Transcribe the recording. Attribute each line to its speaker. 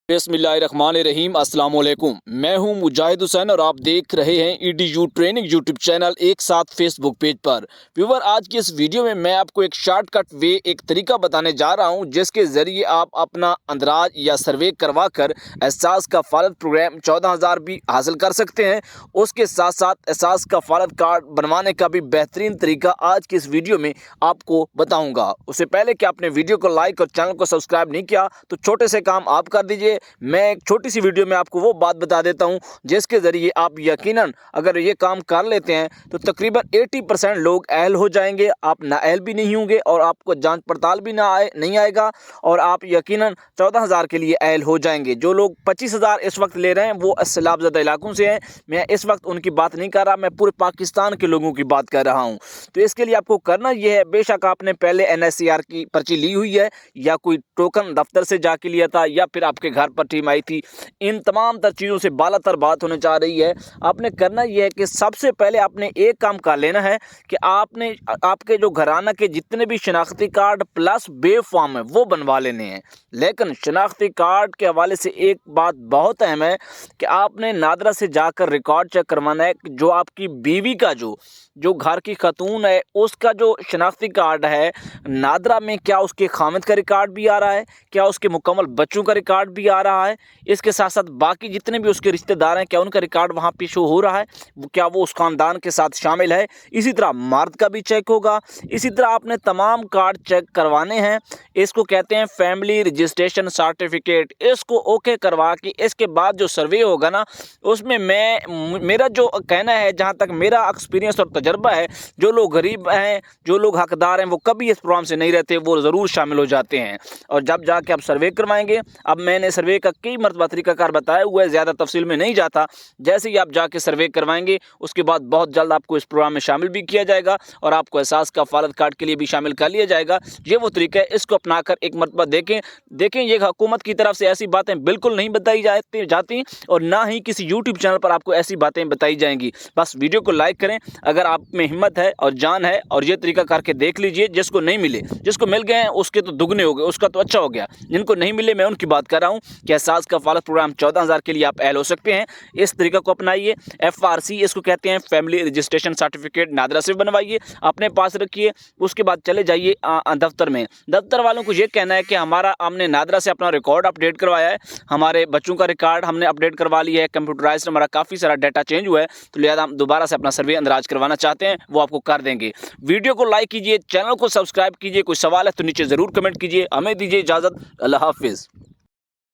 Speaker 1: बिस्मिल्लाहिर्रहमानिर्रहीम अस्सलाम वालेकुम। मैं हूं मुजाहिद हुसैन और आप देख रहे हैं EDU ट्रेनिंग यूट्यूब चैनल एक साथ फेसबुक पेज पर। व्यूवर, आज की इस वीडियो में मैं आपको एक शॉर्टकट वे, एक तरीका बताने जा रहा हूं जिसके ज़रिए आप अपना अंदराज या सर्वे करवा कर एहसास कफ़ालत प्रोग्राम 14,000 भी हासिल कर सकते हैं। उसके साथ साथ एहसास कफ़ालत कार्ड बनवाने का भी बेहतरीन तरीका आज की इस वीडियो में आपको बताऊँगा। उससे पहले कि आपने वीडियो को लाइक और चैनल को सब्सक्राइब नहीं किया तो छोटे से काम आप कर दीजिए। मैं एक छोटी सी वीडियो में आपको वो बात बता देता हूं जिसके ज़रिए आप यकीनन अगर ये काम कर लेते हैं तो तकरीबन 80% लोग अहल हो जाएंगे। आप नाअहल भी नहीं होंगे और आपको जांच पड़ताल भी नहीं आएगा और आप यकीनन 14,000 के लिए अहल हो जाएंगे। जो लोग 25,000 इस वक्त ले रहे हैं वो सैलाबज़दा इलाकों से हैं। मैं इस वक्त उनकी बात नहीं कर रहा, मैं पूरे पाकिस्तान के लोगों की बात कर रहा हूँ। तो इसके लिए आपको करना यह है, बेशक आपने पहले NSCR की पर्ची ली हुई है या कोई टोकन दफ्तर से जाके लिया था या फिर आपके घर पर टीम आई थी, इन तमाम तर चीज़ों से बालातर बात होने जा रही है। आपने करना यह है कि सबसे पहले आपने एक काम कर लेना है कि आपने आपके जो घराना के जितने भी शनाख्ती कार्ड प्लस बे फॉर्म है वो बनवा लेने हैं। लेकिन शनाख्ती कार्ड के हवाले से एक बात बहुत अहम है कि आपने नादरा से जाकर रिकॉर्ड चेक करवाना है कि जो आपकी बीवी का जो घर की खातून है उसका जो शनाख्ती कार्ड है नादरा में, क्या उसके खामिद का रिकॉर्ड भी आ रहा है, क्या उसके मुकम्मल बच्चों का रिकॉर्ड भी आ रहा है, इसके साथ साथ बाकी जितने भी उसके रिश्तेदार हैं क्या उनका रिकॉर्ड वहाँ पे शो हो रहा है, क्या वो उस ख़ानदान के साथ शामिल है। इसी तरह मर्द का भी चेक होगा। इसी तरह आपने तमाम कार्ड चेक करवाने हैं। इसको कहते हैं फैमिली रजिस्ट्रेशन सर्टिफिकेट। इसको ओके करवा के इसके बाद जो सर्वे होगा ना उसमें मेरा जो कहना है, जहाँ तक मेरा एक्सपीरियंस और तजर्बा है, जो लोग गरीब हैं, जो लोग हकदार हैं, वो कभी इस प्रोग्राम से नहीं रहते, वो ज़रूर शामिल हो जाते हैं। और जब जाके आप सर्वे करवाएंगे, अब मैंने सर्वे का कई मरतबा तरीकाकार बताया हुआ है, ज़्यादा तफसील में नहीं जाता। जैसे ही आप जाके सर्वे करवाएंगे उसके बाद बहुत जल्द आपको इस प्रोग्राम में शामिल भी किया जाएगा और आपको एहसास कफ़ालत कार्ड के लिए भी शामिल कर लिया जाएगा। ये वो तरीका है, इसको अपनाकर एक मरतबा देखें। ये हुकूमत की तरफ से ऐसी बातें बिल्कुल नहीं बताई जाती और ना ही किसी यूट्यूब चैनल पर आपको ऐसी बातें बताई जाएंगी। बस वीडियो को लाइक करें अगर आप में हिम्मत है और जान है, और ये तरीका करके देख लीजिए। जिसको नहीं मिले, जिसको मिल गए हैं उसके तो दुगने हो गए, उसका तो अच्छा हो गया। जिनको नहीं मिले मैं उनकी बात कर रहा हूँ कि एहसास कफ़ालत प्रोग्राम 14,000 के लिए आप अहल हो सकते हैं। इस तरीका को अपनाइए। FRC इसको कहते हैं फैमिली रजिस्ट्रेशन सर्टिफिकेट, नादरा से बनवाइए, अपने पास रखिए। उसके बाद चले जाइए दफ्तर में। दफ्तर वालों को ये कहना है कि हमने नादरा से अपना रिकॉर्ड अपडेट करवाया है, हमारे बच्चों का रिकॉर्ड हमने अपडेट करवा लिया है, कंप्यूटराइज्ड हमारा काफ़ी सारा डाटा चेंज हुआ है, तो लिहाजा हम दोबारा से अपना सर्वे अंदराज करवाना चाहते हैं, वो आपको कर देंगे। वीडियो को लाइक कीजिए, चैनल को सब्सक्राइब कीजिए। कोई सवाल है तो नीचे ज़रूर कमेंट कीजिए। हमें दीजिए इजाज़त। अल्लाह हाफिज़।